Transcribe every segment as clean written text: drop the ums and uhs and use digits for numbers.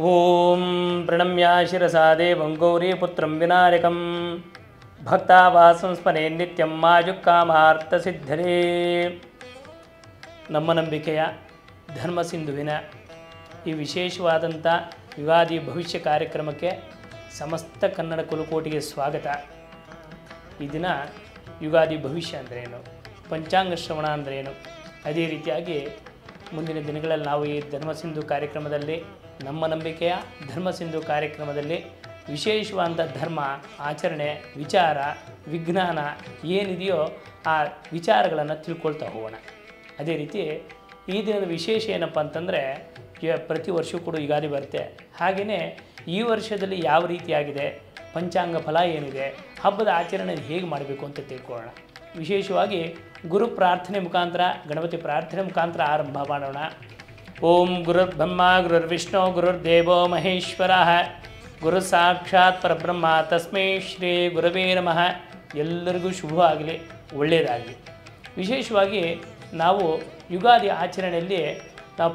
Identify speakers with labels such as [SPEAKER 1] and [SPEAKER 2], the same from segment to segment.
[SPEAKER 1] ಓಂ ಪ್ರಣಮ್ಯ ಶಿರಸಾ ದೇವಂ ಗೌರೀಪುತ್ರಂ ವಿನಾಯಕಂ ಭಕ್ತಾವಾಸಂ ಸ್ಮರೆ ನಿತ್ಯಂ ಮಾಜುಕ್ಕಾಮಾರ್ಥಸಿದ್ಧರೇ. ನಮ್ಮ ನಂಬಿಕೆಯ ಧರ್ಮಸಿಂಧುವಿನ ಈ ವಿಶೇಷವಾದಂಥ ಯುಗಾದಿ ಭವಿಷ್ಯ ಕಾರ್ಯಕ್ರಮಕ್ಕೆ ಸಮಸ್ತ ಕನ್ನಡ ಕುಲಕೋಟಿಗೆ ಸ್ವಾಗತ. ಈ ದಿನ ಯುಗಾದಿ ಭವಿಷ್ಯ ಅಂದ್ರೇನು, ಪಂಚಾಂಗ ಶ್ರವಣ ಅಂದ್ರೇನು, ಅದೇ ರೀತಿಯಾಗಿ ಮುಂದಿನ ದಿನಗಳಲ್ಲಿ ನಾವು ಈ ಧರ್ಮಸಿಂಧು ಕಾರ್ಯಕ್ರಮದಲ್ಲಿ, ನಮ್ಮ ನಂಬಿಕೆಯ ಧರ್ಮಸಿಂಧು ಕಾರ್ಯಕ್ರಮದಲ್ಲಿ ವಿಶೇಷವಾದಂಥ ಧರ್ಮ ಆಚರಣೆ, ವಿಚಾರ, ವಿಜ್ಞಾನ ಏನಿದೆಯೋ ಆ ವಿಚಾರಗಳನ್ನು ತಿಳ್ಕೊಳ್ತಾ ಹೋಗೋಣ. ಅದೇ ರೀತಿ ಈ ದಿನದ ವಿಶೇಷ ಏನಪ್ಪ ಅಂತಂದರೆ, ಪ್ರತಿ ವರ್ಷವೂ ಕೂಡ ಯುಗಾದಿ ಬರುತ್ತೆ. ಹಾಗೆಯೇ ಈ ವರ್ಷದಲ್ಲಿ ಯಾವ ರೀತಿಯಾಗಿದೆ, ಪಂಚಾಂಗ ಫಲ ಏನಿದೆ, ಹಬ್ಬದ ಆಚರಣೆ ಹೇಗೆ ಮಾಡಬೇಕು ಅಂತ ತಿಳ್ಕೊಳ್ಳೋಣ. ವಿಶೇಷವಾಗಿ ಗುರು ಪ್ರಾರ್ಥನೆ ಮುಖಾಂತರ, ಗಣಪತಿ ಪ್ರಾರ್ಥನೆ ಮುಖಾಂತರ ಆರಂಭ ಮಾಡೋಣ. ಓಂ ಗುರುರ್ ಬ್ರಹ್ಮ ಗುರುರ್ ವಿಷ್ಣು ಗುರುರ್ ದೇವೋ ಮಹೇಶ್ವರ ಗುರು ಸಾಕ್ಷಾತ್ ಪರಬ್ರಹ್ಮ ತಸ್ಮೈ ಶ್ರೀ ಗುರವೇ ನಮಃ. ಎಲ್ಲರಿಗೂ ಶುಭವಾಗಲಿ, ಒಳ್ಳೆಯದಾಗಲಿ. ವಿಶೇಷವಾಗಿ ನಾವು ಯುಗಾದಿ ಆಚರಣೆಯಲ್ಲಿ ನಾವು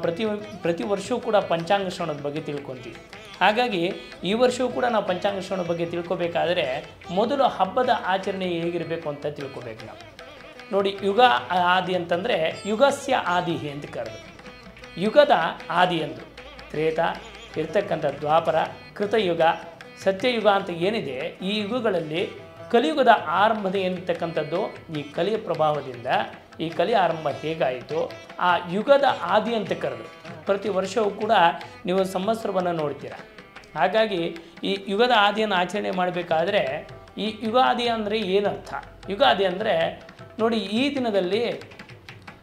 [SPEAKER 1] ಪ್ರತಿ ವರ್ಷವೂ ಕೂಡ ಪಂಚಾಂಗ ಶ್ರವಣದ ಬಗ್ಗೆ ತಿಳ್ಕೊತೀವಿ. ಹಾಗಾಗಿ ಈ ವರ್ಷವೂ ಕೂಡ ನಾವು ಪಂಚಾಂಗ ಶ್ರವಣದ ಬಗ್ಗೆ ತಿಳ್ಕೊಬೇಕಾದ್ರೆ ಮೊದಲು ಹಬ್ಬದ ಆಚರಣೆ ಹೇಗಿರಬೇಕು ಅಂತ ತಿಳ್ಕೊಬೇಕು ನಾವು. ನೋಡಿ, ಯುಗ ಆದಿ ಅಂತಂದರೆ ಯುಗಸ್ಯ ಆದಿ ಅಂತ ಕರೆದು, ಯುಗದ ಆದಿ ಅಂದರು. ತ್ರೇತ ಇರ್ತಕ್ಕಂಥ ದ್ವಾಪರ, ಕೃತಯುಗ, ಸತ್ಯಯುಗ ಅಂತ ಏನಿದೆ, ಈ ಯುಗಗಳಲ್ಲಿ ಕಲಿಯುಗದ ಆರಂಭದ ಏನಿರ್ತಕ್ಕಂಥದ್ದು ಈ ಕಲಿಯ ಪ್ರಭಾವದಿಂದ ಈ ಕಲಿ ಆರಂಭ ಹೇಗಾಯಿತು ಆ ಯುಗದ ಆದಿ ಅಂತ ಕರೆದು. ಪ್ರತಿ ವರ್ಷವೂ ಕೂಡ ನೀವು ಸಂವತ್ಸರವನ್ನು ನೋಡ್ತೀರ. ಹಾಗಾಗಿ ಈ ಯುಗದ ಆದಿಯನ್ನು ಆಚರಣೆ ಮಾಡಬೇಕಾದ್ರೆ ಈ ಯುಗಾದಿ ಅಂದರೆ ಏನರ್ಥ? ಯುಗಾದಿ ಅಂದರೆ ನೋಡಿ, ಈ ದಿನದಲ್ಲಿ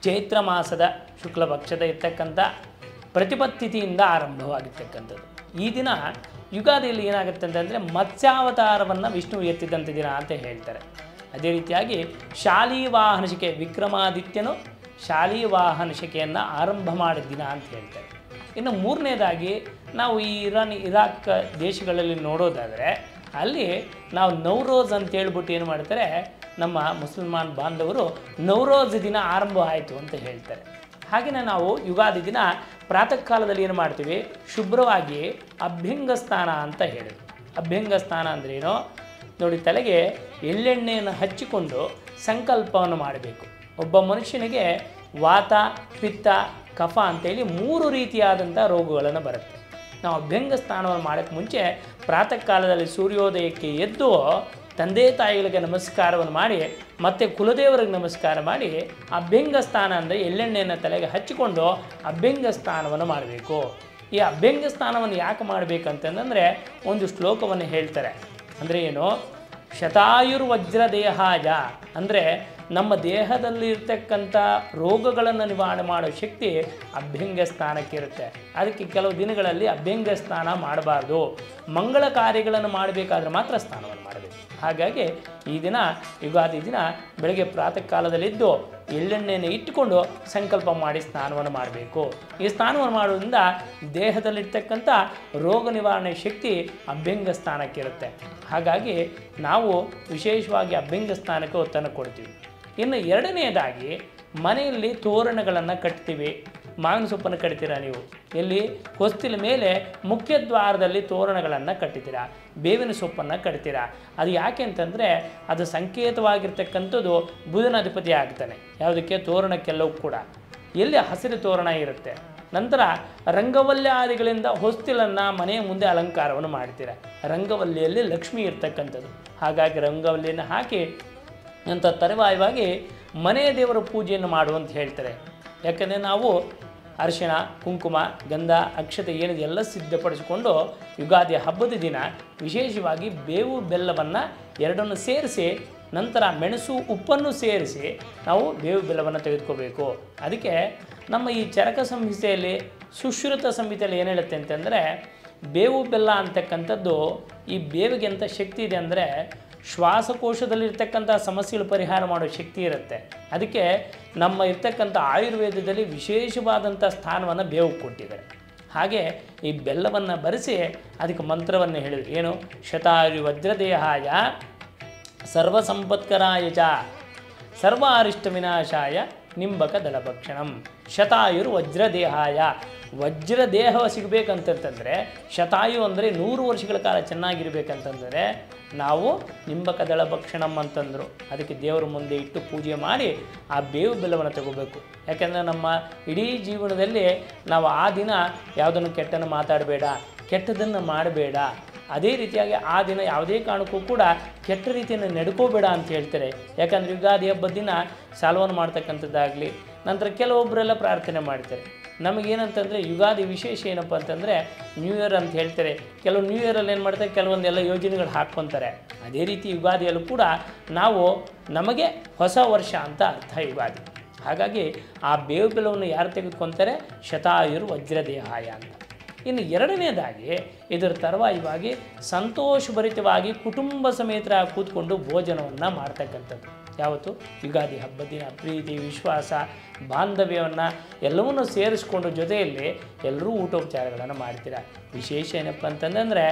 [SPEAKER 1] ಚೈತ್ರ ಮಾಸದ ಶುಕ್ಲ ಪಕ್ಷದ ಇರ್ತಕ್ಕಂಥ ಪ್ರತಿಪತ್ತಿಥಿಯಿಂದ ಆರಂಭವಾಗಿರ್ತಕ್ಕಂಥದ್ದು. ಈ ದಿನ ಯುಗಾದಿಯಲ್ಲಿ ಏನಾಗುತ್ತೆ ಅಂತಂದರೆ ಮತ್ಸ್ಯಾವತಾರವನ್ನು ವಿಷ್ಣು ಎತ್ತಿದಂಥ ದಿನ ಅಂತ ಹೇಳ್ತಾರೆ. ಅದೇ ರೀತಿಯಾಗಿ ಶಾಲಿವಾಹನ ಶಿಕೆ, ವಿಕ್ರಮಾದಿತ್ಯನು ಶಾಲಿವಾಹನ ಶಿಕೆಯನ್ನು ಆರಂಭ ಮಾಡಿದ ದಿನ ಅಂತ ಹೇಳ್ತಾರೆ. ಇನ್ನು ಮೂರನೇದಾಗಿ ನಾವು ಈ ಇರಾಕ್ ದೇಶಗಳಲ್ಲಿ ನೋಡೋದಾದರೆ ಅಲ್ಲಿ ನಾವು ನೌರೋಜ್ ಅಂತ ಹೇಳ್ಬಿಟ್ಟು ಏನು ಮಾಡ್ತಾರೆ, ನಮ್ಮ ಮುಸಲ್ಮಾನ್ ಬಾಂಧವರು ನೌರೋಜ್ ದಿನ ಆರಂಭ ಆಯಿತು ಅಂತ ಹೇಳ್ತಾರೆ. ಹಾಗೆಯೇ ನಾವು ಯುಗಾದಿ ದಿನ ಪ್ರಾತಃ ಕಾಲದಲ್ಲಿ ಏನು ಮಾಡ್ತೀವಿ, ಶುಭ್ರವಾಗಿ ಅಭ್ಯಂಗ ಸ್ನಾನ ಅಂತ ಹೇಳಿದ್ರು. ಅಭ್ಯಂಗ ಸ್ನಾನ ಅಂದ್ರೇನು ನೋಡಿ, ತಲೆಗೆ ಎಳ್ಳೆಣ್ಣೆಯನ್ನು ಹಚ್ಚಿಕೊಂಡು ಸಂಕಲ್ಪವನ್ನು ಮಾಡಬೇಕು. ಒಬ್ಬ ಮನುಷ್ಯನಿಗೆ ವಾತ, ಪಿತ್ತ, ಕಫ ಅಂತೇಳಿ 3 ರೀತಿಯಾದಂಥ ರೋಗಗಳನ್ನು ಬರುತ್ತೆ. ನಾವು ಅಭ್ಯಂಗ ಸ್ನಾನವನ್ನು ಮಾಡೋಕ್ಕೆ ಮುಂಚೆ ಪ್ರಾತಃ ಕಾಲದಲ್ಲಿ ಸೂರ್ಯೋದಯಕ್ಕೆ ಎದ್ದು ತಂದೆ ತಾಯಿಗಳಿಗೆ ನಮಸ್ಕಾರವನ್ನು ಮಾಡಿ, ಮತ್ತು ಕುಲದೇವರಿಗೆ ನಮಸ್ಕಾರ ಮಾಡಿ, ಅಭ್ಯಂಗ ಸ್ನಾನ ಅಂದರೆ ಎಳ್ಳೆಣ್ಣೆಯನ್ನು ತಲೆಗೆ ಹಚ್ಚಿಕೊಂಡು ಅಭ್ಯಂಗ ಸ್ನಾನವನ್ನು ಮಾಡಬೇಕು. ಈ ಅಭ್ಯಂಗ ಸ್ನಾನವನ್ನು ಯಾಕೆ ಮಾಡಬೇಕಂತಂದರೆ ಒಂದು ಶ್ಲೋಕವನ್ನು ಹೇಳ್ತಾರೆ. ಅಂದರೆ ಏನು, ಶತಾಯುರ್ವಜ್ರ ದೇಹಾಯ ಅಂದರೆ ನಮ್ಮ ದೇಹದಲ್ಲಿ ಇರ್ತಕ್ಕಂಥ ರೋಗಗಳನ್ನು ನಿವಾರಣೆ ಮಾಡೋ ಶಕ್ತಿ ಅಭ್ಯಂಗ ಸ್ನಾನಕ್ಕೆ ಇರುತ್ತೆ. ಅದಕ್ಕೆ ಕೆಲವು ದಿನಗಳಲ್ಲಿ ಅಭ್ಯಂಗ ಸ್ನಾನ ಮಾಡಬಾರ್ದು, ಮಂಗಳ ಕಾರ್ಯಗಳನ್ನು ಮಾಡಬೇಕಾದ್ರೆ ಮಾತ್ರ ಸ್ನಾನವನ್ನು ಮಾಡಬೇಕು. ಹಾಗಾಗಿ ಈ ದಿನ ಯುಗಾದಿ ದಿನ ಬೆಳಗ್ಗೆ ಪ್ರಾತಃ ಕಾಲದಲ್ಲಿದ್ದು ಎಳ್ಳೆಣ್ಣೆಯನ್ನು ಇಟ್ಟುಕೊಂಡು ಸಂಕಲ್ಪ ಮಾಡಿ ಸ್ನಾನವನ್ನು ಮಾಡಬೇಕು. ಈ ಸ್ನಾನವನ್ನು ಮಾಡೋದ್ರಿಂದ ದೇಹದಲ್ಲಿರ್ತಕ್ಕಂಥ ರೋಗ ನಿವಾರಣೆ ಶಕ್ತಿ ಅಭ್ಯಂಗ ಸ್ನಾನಕ್ಕಿರುತ್ತೆ. ಹಾಗಾಗಿ ನಾವು ವಿಶೇಷವಾಗಿ ಅಭ್ಯಂಗ ಸ್ನಾನಕ್ಕೆ ಒತ್ತನ್ನು ಕೊಡ್ತೀವಿ. ಇನ್ನು ಎರಡನೆಯದಾಗಿ ಮನೆಯಲ್ಲಿ ತೋರಣಗಳನ್ನು ಕಟ್ತೀವಿ. ಮಾವಿನ ಸೊಪ್ಪನ್ನು ಕಟ್ತೀರಾ ನೀವು, ಎಲ್ಲಿ ಹೊಸ್ತಿಲ ಮೇಲೆ ಮುಖ್ಯ ದ್ವಾರದಲ್ಲಿ ತೋರಣಗಳನ್ನು ಕಟ್ಟಿದ್ದೀರಾ, ಬೇವಿನ ಸೊಪ್ಪನ್ನು ಕಟ್ತೀರಾ. ಅದು ಯಾಕೆ ಅಂತಂದರೆ ಅದು ಸಂಕೇತವಾಗಿರ್ತಕ್ಕಂಥದ್ದು ಬುಧನ ಅಧಿಪತಿ ಆಗ್ತಾನೆ. ಯಾವುದಕ್ಕೆ? ತೋರಣಕ್ಕೆಲ್ಲವೂ ಕೂಡ ಎಲ್ಲಿ ಹಸಿರು ತೋರಣ ಇರುತ್ತೆ. ನಂತರ ರಂಗವಲ್ಯಾದಿಗಳಿಂದ ಹೊಸ್ತಿಲನ್ನು ಮನೆಯ ಮುಂದೆ ಅಲಂಕಾರವನ್ನು ಮಾಡ್ತೀರಾ. ರಂಗವಲ್ಲಿಯಲ್ಲಿ ಲಕ್ಷ್ಮಿ ಇರ್ತಕ್ಕಂಥದ್ದು. ಹಾಗಾಗಿ ರಂಗವಲ್ಲಿಯನ್ನು ಹಾಕಿ ಅಂತ ತರುವಾಯವಾಗಿ ಮನೆಯ ದೇವರ ಪೂಜೆಯನ್ನು ಮಾಡುವಂತ ಹೇಳ್ತಾರೆ. ಯಾಕಂದರೆ ನಾವು ಅರಿಶಿಣ, ಕುಂಕುಮ, ಗಂಧ, ಅಕ್ಷತೆ ಏನಿದೆ ಎಲ್ಲ ಸಿದ್ಧಪಡಿಸಿಕೊಂಡು ಯುಗಾದಿ ಹಬ್ಬದ ದಿನ ವಿಶೇಷವಾಗಿ ಬೇವು ಬೆಲ್ಲವನ್ನು ಎರಡನ್ನು ಸೇರಿಸಿ, ನಂತರ ಮೆಣಸು ಉಪ್ಪನ್ನು ಸೇರಿಸಿ ನಾವು ಬೇವು ಬೆಲ್ಲವನ್ನು ತೆಗೆದುಕೋಬೇಕು. ಅದಕ್ಕೆ ನಮ್ಮ ಈ ಚರಕ ಸಂಹಿತೆಯಲ್ಲಿ, ಸುಶ್ರುತ ಸಂಹಿತೆಯಲ್ಲಿ ಏನು ಹೇಳುತ್ತೆ ಅಂತಂದರೆ, ಬೇವು ಬೆಲ್ಲ ಅಂತಕ್ಕಂಥದ್ದು ಈ ಬೇವಿಗೆ ಎಂಥ ಶಕ್ತಿ ಇದೆ ಅಂದರೆ ಶ್ವಾಸಕೋಶದಲ್ಲಿರ್ತಕ್ಕಂಥ ಸಮಸ್ಯೆಗಳು ಪರಿಹಾರ ಮಾಡೋ ಶಕ್ತಿ ಇರುತ್ತೆ. ಅದಕ್ಕೆ ನಮ್ಮ ಇರ್ತಕ್ಕಂಥ ಆಯುರ್ವೇದದಲ್ಲಿ ವಿಶೇಷವಾದಂಥ ಸ್ಥಾನವನ್ನು ಬೇವು ಕೊಟ್ಟಿದ್ದಾರೆ. ಹಾಗೆ ಈ ಬೆಲ್ಲವನ್ನು ಬರೆಸಿ ಅದಕ್ಕೆ ಮಂತ್ರವನ್ನು ಹೇಳಿದ್ರು. ಏನು? ಶತಾಯು ವಜ್ರದೇಹಾಯ ಸರ್ವಸಂಪತ್ಕರಾಯ ಚ ಸರ್ವ ಅರಿಷ್ಟ ವಿನಾಶಾಯ ನಿಂಬಕ ದಳಭಕ್ಷಣಂ. ಶತಾಯುರ್ ವಜ್ರದೇಹಾಯ. ವಜ್ರದೇಹ ಸಿಗಬೇಕಂತಂತಂದರೆ, ಶತಾಯು ಅಂದರೆ 100 ವರ್ಷಗಳ ಕಾಲ ಚೆನ್ನಾಗಿರ್ಬೇಕಂತಂದರೆ ನಾವು ನಿಂಬಕ ದಳಭಕ್ಷಣಂ ಅಂತಂದರು. ಅದಕ್ಕೆ ದೇವರ ಮುಂದೆ ಇಟ್ಟು ಪೂಜೆ ಮಾಡಿ ಆ ಬೇವು ಬೆಲ್ಲವನ್ನು ತಗೋಬೇಕು. ಯಾಕೆಂದರೆ ನಮ್ಮ ಇಡೀ ಜೀವನದಲ್ಲಿ ನಾವು ಆ ದಿನ ಯಾವುದನ್ನು ಕೆಟ್ಟನ್ನು ಮಾತಾಡಬೇಡ, ಕೆಟ್ಟದನ್ನು ಮಾಡಬೇಡ. ಅದೇ ರೀತಿಯಾಗಿ ಆ ದಿನ ಯಾವುದೇ ಕಾರಣಕ್ಕೂ ಕೂಡ ಕೆಟ್ಟ ರೀತಿಯನ್ನು ನಡ್ಕೋಬೇಡ ಅಂತ ಹೇಳ್ತಾರೆ. ಯಾಕಂದರೆ ಯುಗಾದಿ ಹಬ್ಬದ ದಿನ ಸಾಲವನ್ನು ಮಾಡ್ತಕ್ಕಂಥದ್ದಾಗಲಿ, ನಂತರ ಕೆಲವೊಬ್ಬರೆಲ್ಲ ಪ್ರಾರ್ಥನೆ ಮಾಡ್ತಾರೆ. ನಮಗೇನಂತಂದರೆ ಯುಗಾದಿ ವಿಶೇಷ ಏನಪ್ಪ ಅಂತಂದರೆ ನ್ಯೂ ಇಯರ್ ಅಂತ ಹೇಳ್ತಾರೆ. ಕೆಲವು ನ್ಯೂ ಇಯರಲ್ಲಿ ಏನು ಮಾಡ್ತಾರೆ, ಕೆಲವೊಂದೆಲ್ಲ ಯೋಜನೆಗಳು ಹಾಕ್ಕೊತಾರೆ. ಅದೇ ರೀತಿ ಯುಗಾದಿಯಲ್ಲೂ ಕೂಡ ನಾವು ನಮಗೆ ಹೊಸ ವರ್ಷ ಅಂತ ಅರ್ಥ ಯುಗಾದಿ. ಹಾಗಾಗಿ ಆ ಬೇವು ಬೆಲ್ಲವನ್ನು ಯಾರು ತೆಗೆದುಕೊತಾರೆ, ಶತಾಯುರ್ ವಜ್ರದೇಹಾಯ ಅಂತ. ಇನ್ನು ಎರಡನೇದಾಗಿ ಇದರ ತರುವಾಯವಾಗಿ ಸಂತೋಷಭರಿತವಾಗಿ ಕುಟುಂಬ ಸಮೇತ ಕೂತ್ಕೊಂಡು ಭೋಜನವನ್ನು ಮಾಡ್ತಕ್ಕಂಥದ್ದು. ಯಾವತ್ತು ಯುಗಾದಿ ಹಬ್ಬದ ದಿನ ಪ್ರೀತಿ, ವಿಶ್ವಾಸ, ಬಾಂಧವ್ಯವನ್ನು ಎಲ್ಲವನ್ನೂ ಸೇರಿಸ್ಕೊಂಡು ಜೊತೆಯಲ್ಲಿ ಎಲ್ಲರೂ ಊಟೋಪಚಾರಗಳನ್ನು ಮಾಡ್ತೀರ. ವಿಶೇಷ ಏನಪ್ಪ ಅಂತಂದರೆ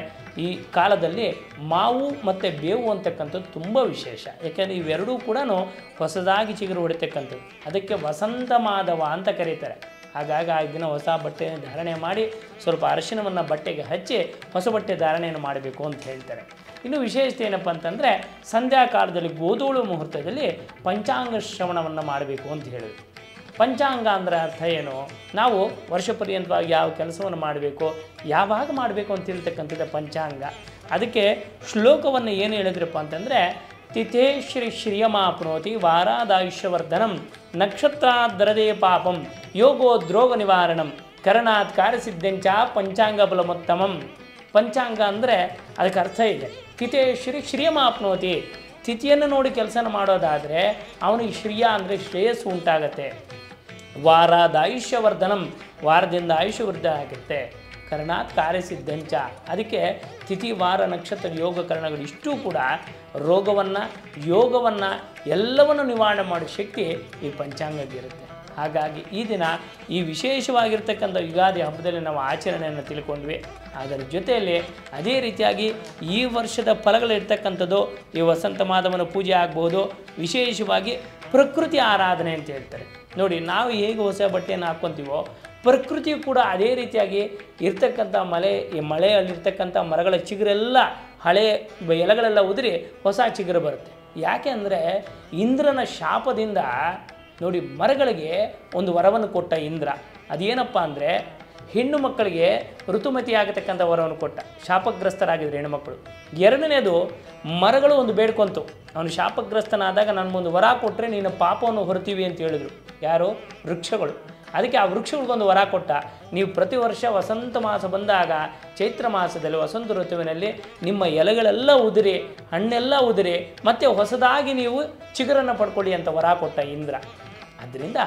[SPEAKER 1] ಈ ಕಾಲದಲ್ಲಿ ಮಾವು ಮತ್ತು ಬೇವು ಅಂತಕ್ಕಂಥದ್ದು ತುಂಬ ವಿಶೇಷ. ಯಾಕೆಂದರೆ ಇವೆರಡೂ ಕೂಡ ಹೊಸದಾಗಿ ಚಿಗುರು ಹೊಡಿತಕ್ಕಂಥದ್ದು. ಅದಕ್ಕೆ ವಸಂತ ಮಾಧವ ಅಂತ ಕರೀತಾರೆ. ಹಾಗಾಗಿ ಆ ದಿನ ಹೊಸ ಬಟ್ಟೆಯನ್ನು ಧಾರಣೆ ಮಾಡಿ ಸ್ವಲ್ಪ ಅರಿಶಿನವನ್ನು ಬಟ್ಟೆಗೆ ಹಚ್ಚಿ ಹೊಸ ಬಟ್ಟೆ ಧಾರಣೆಯನ್ನು ಮಾಡಬೇಕು ಅಂತ ಹೇಳ್ತಾರೆ. ಇನ್ನು ವಿಶೇಷತೆ ಏನಪ್ಪ ಅಂತಂದರೆ ಸಂಧ್ಯಾಕಾಲದಲ್ಲಿ ಗೋಧೂಳು ಮುಹೂರ್ತದಲ್ಲಿ ಪಂಚಾಂಗ ಶ್ರವಣವನ್ನು ಮಾಡಬೇಕು ಅಂತ ಹೇಳಿದ್ರು. ಪಂಚಾಂಗ ಅಂದರೆ ಅರ್ಥ ಏನು, ನಾವು ವರ್ಷ ಪರ್ಯಂತವಾಗಿ ಯಾವ ಕೆಲಸವನ್ನು ಮಾಡಬೇಕು, ಯಾವಾಗ ಮಾಡಬೇಕು ಅಂತ ಹೇಳ್ತಕ್ಕಂಥದ್ದು ಪಂಚಾಂಗ. ಅದಕ್ಕೆ ಶ್ಲೋಕವನ್ನು ಏನು ಹೇಳಿದ್ರಪ್ಪ ಅಂತಂದರೆ, ತಿಥೇ ಶ್ರಿಯಮಾಪ್ನೋತಿ ವಾರಾದಾಯುಷ್ಯವರ್ಧನಂ ನಕ್ಷತ್ರಾದರದೇ ಪಾಪಂ ಯೋಗೋ ದ್ರೋಗ ನಿವಾರಣಂ ಕರಣಾತ್ ಕಾರ್ಯಸಿದ್ಧಂಚ ಪಂಚಾಂಗ ಬಲಮುತ್ತಮಂ. ಪಂಚಾಂಗ ಅಂದರೆ ಅದಕ್ಕೆ ಅರ್ಥ ಇದೆ. ತಿಥೇ ಶ್ರಿಯಮಾಪ್ನೋತಿ, ತಿಥಿಯನ್ನು ನೋಡಿ ಕೆಲಸನ ಮಾಡೋದಾದರೆ ಅವನಿಗೆ ಶ್ರಿಯ ಅಂದರೆ ಶ್ರೇಯಸ್ಸು ಉಂಟಾಗತ್ತೆ. ವಾರಾದಾಯುಷ್ಯವರ್ಧನಂ, ವಾರದಿಂದ ಆಯುಷ್ಯ ವೃದ್ಧಿ ಆಗುತ್ತೆ. ಕರ್ಣಾತ್ ಕಾರ್ಯಸಿದ್ಧಂಚ, ಅದಕ್ಕೆ ತಿಥಿ ವಾರ ನಕ್ಷತ್ರ ಯೋಗ ಕರ್ಣಗಳು ಇಷ್ಟೂ ಕೂಡ ರೋಗವನ್ನು ಯೋಗವನ್ನು ಎಲ್ಲವನ್ನು ನಿವಾರಣೆ ಮಾಡೋ ಶಕ್ತಿ ಈ ಪಂಚಾಂಗಕ್ಕಿರುತ್ತೆ. ಹಾಗಾಗಿ ಈ ದಿನ ಈ ವಿಶೇಷವಾಗಿರ್ತಕ್ಕಂಥ ಯುಗಾದಿ ಹಬ್ಬದಲ್ಲಿ ನಾವು ಆಚರಣೆಯನ್ನು ತಿಳ್ಕೊಂಡ್ವಿ. ಅದರ ಜೊತೆಯಲ್ಲಿ ಅದೇ ರೀತಿಯಾಗಿ ಈ ವರ್ಷದ ಫಲಗಳಿರ್ತಕ್ಕಂಥದ್ದು ಈ ವಸಂತ ಮಾಧವನ ಪೂಜೆ ಆಗ್ಬೋದು. ವಿಶೇಷವಾಗಿ ಪ್ರಕೃತಿ ಆರಾಧನೆ ಅಂತ ಹೇಳ್ತಾರೆ ನೋಡಿ. ನಾವು ಹೇಗೆ ಹೊಸ ಬಟ್ಟೆಯನ್ನು ಹಾಕ್ಕೊತೀವೋ ಪ್ರಕೃತಿಯು ಕೂಡ ಅದೇ ರೀತಿಯಾಗಿ ಇರ್ತಕ್ಕಂಥ ಮಳೆಯಲ್ಲಿರ್ತಕ್ಕಂಥ ಮರಗಳ ಚಿಗುರೆಲ್ಲ ಹಳೆ ಎಲೆಗಳೆಲ್ಲ ಉದುರಿ ಹೊಸ ಚಿಗುರು ಬರುತ್ತೆ. ಯಾಕೆ ಅಂದರೆ ಇಂದ್ರನ ಶಾಪದಿಂದ ನೋಡಿ ಮರಗಳಿಗೆ ಒಂದು ವರವನ್ನು ಕೊಟ್ಟ ಇಂದ್ರ. ಅದೇನಪ್ಪ ಅಂದರೆ ಹೆಣ್ಣು ಮಕ್ಕಳಿಗೆ ಋತುಮತಿ ಆಗತಕ್ಕಂಥ ವರವನ್ನು ಕೊಟ್ಟ. ಶಾಪಗ್ರಸ್ತರಾಗಿದ್ದರು ಹೆಣ್ಣುಮಕ್ಕಳು. ಎರಡನೇದು ಮರಗಳು ಒಂದು ಬೇಡ್ಕೊಂತು, ಅವನು ಶಾಪಗ್ರಸ್ತನಾದಾಗ ನನಗೊಂದು ವರ ಕೊಟ್ಟರೆ ನೀನು ಪಾಪವನ್ನು ಹೊರತೀವಿ ಅಂತ ಹೇಳಿದರು. ಯಾರು? ವೃಕ್ಷಗಳು. ಅದಕ್ಕೆ ಆ ವೃಕ್ಷಗಳಿಗೊಂದು ವರ ಕೊಟ್ಟ, ನೀವು ಪ್ರತಿ ವರ್ಷ ವಸಂತ ಮಾಸ ಬಂದಾಗ ಚೈತ್ರ ಮಾಸದಲ್ಲಿ ವಸಂತ ಋತುವಿನಲ್ಲಿ ನಿಮ್ಮ ಎಲೆಗಳೆಲ್ಲ ಉದುರಿ ಹಣ್ಣೆಲ್ಲ ಉದುರಿ ಮತ್ತೆ ಹೊಸದಾಗಿ ನೀವು ಚಿಗುರನ್ನು ಪಡ್ಕೊಳ್ಳಿ ಅಂತ ವರ ಕೊಟ್ಟ ಇಂದ್ರ. ಆದ್ದರಿಂದ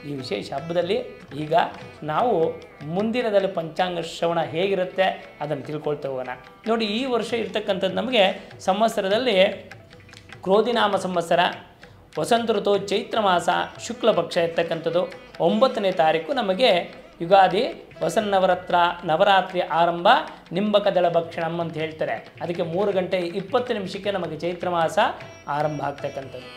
[SPEAKER 1] ಈ ವಿಶೇಷ ಹಬ್ಬದಲ್ಲಿ ಈಗ ನಾವು ಮುಂದಿನದಲ್ಲಿ ಪಂಚಾಂಗ ಶ್ರವಣ ಹೇಗಿರುತ್ತೆ ಅದನ್ನು ತಿಳ್ಕೊಳ್ತಾ ಹೋಗೋಣ. ನೋಡಿ, ಈ ವರ್ಷ ಇರ್ತಕ್ಕಂಥದ್ದು ನಮಗೆ ಸಂವತ್ಸರದಲ್ಲಿ ಕ್ರೋಧಿನಾಮ ಸಂವತ್ಸರ, ವಸಂತ ಋತು, ಚೈತ್ರ ಮಾಸ, ಶುಕ್ಲ ಪಕ್ಷ ಇರ್ತಕ್ಕಂಥದ್ದು. 9ನೇ ತಾರೀಕು ನಮಗೆ ಯುಗಾದಿ, ನವರಾತ್ರಿ ಆರಂಭ, ನಿಂಬಕ ದಳಭಕ್ಷಣಂ ಅಂತ ಹೇಳ್ತಾರೆ. ಅದಕ್ಕೆ 3 ಗಂಟೆ 20 ನಿಮಿಷಕ್ಕೆ ನಮಗೆ ಚೈತ್ರ ಮಾಸ ಆರಂಭ ಆಗ್ತಕ್ಕಂಥದ್ದು.